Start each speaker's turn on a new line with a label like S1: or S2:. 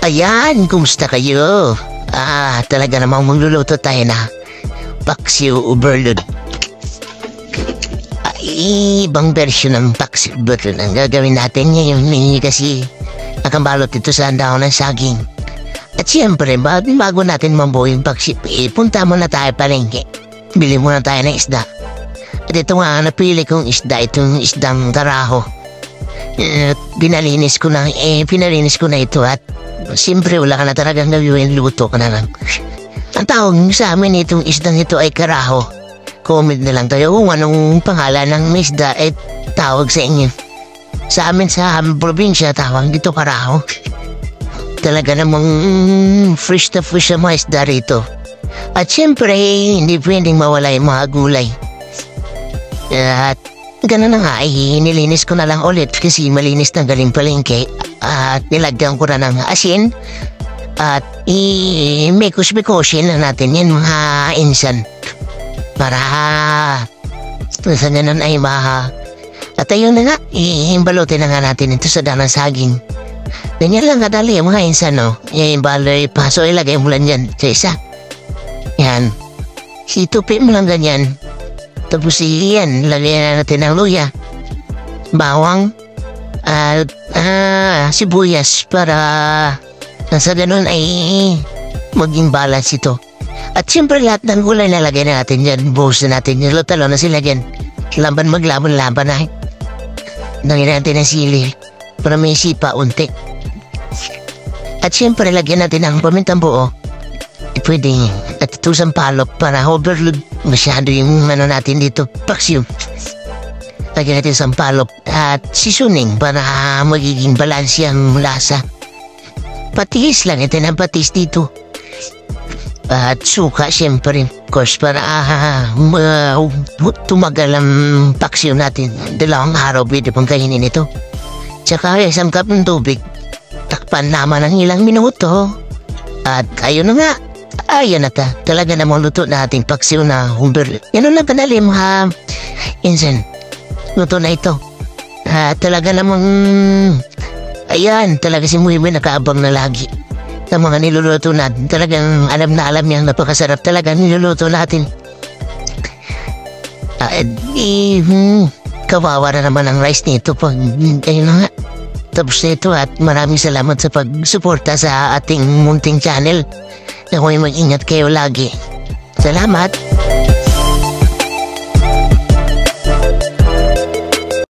S1: Ayan, kumusta kayo? Talaga namang magluluto tayo na paksiw overload. Ibang version ng paksiw overload ang gagawin natin ngayon kasi nakabalot ito sa dahon ng saging. At siyempre, bago natin mabuo yung paksiw, punta muna tayo palengke. Bili muna tayo ng isda. At ito nga, napili kong isda, itong isdang karaho. Pinalinis ko na ito at siyempre wala ka na talagang gawin, luto ka na lang. Ang tawag sa amin itong isdang ito ay karaho. Comment na lang tayo kung anong pangalan ng isda ay tawag sa inyo. Sa amin sa probinsya tawag dito karaho. Talaga namang fresh na fresh ang mga isda rito. At siyempre hindi pwedeng mawala yung mga gulay. At gano'n na nga, nilinis ko na lang ulit kasi malinis na galing palengke at nilagyan ko na ng asin at i-mekos-mekosin na natin yan mga insan para sa ganun ay at ayun na nga, iimbalotin na nga natin ito sa danang saging. Ganyan lang kadali mga insan, no? Baloy, paso ilagay mo lang yan sa isa. Yan, situpi mo lang ganyan. Tapos iyan, lagyan natin ng luya, bawang, at sibuyas para sa ganun ay maging balance ito. At siyempre lahat ng gulay na lagay na natin dyan, buhos na natin yan, talo na sila dyan. Maglaban na. Lagyan natin ng sili para may sipa unti. At siyempre lagyan natin ng pamintang buo. Pwede at ito sampalok para overload masyado yung natin dito. Paksiw. Lagyan natin sampalok at seasoning para magiging balance yung lasa. Patis lang ito ng patis dito. At suka siyempre. Of course para tumagal ang paksiw natin. 2 araw pwede pang kainin ito. Tsaka isang cup ng tubig. Takpan naman ng ilang minuto. At ayun na nga. Ayan na talaga namang luto na ating paksiw na overload. Yan lang kanali mga insan. Luto na ito. Talaga namang ayan, talaga si Muiboy nakaabang na lagi sa mga niluluto natin. Talagang alam na alam niya, napakasarap talaga niluluto natin. Kawawa na naman ang rice nito pag ayun na nga. Tapos na ito at maraming salamat sa pagsuporta sa ating munting channel. Ako'y mag-ingat kayo lagi. Salamat!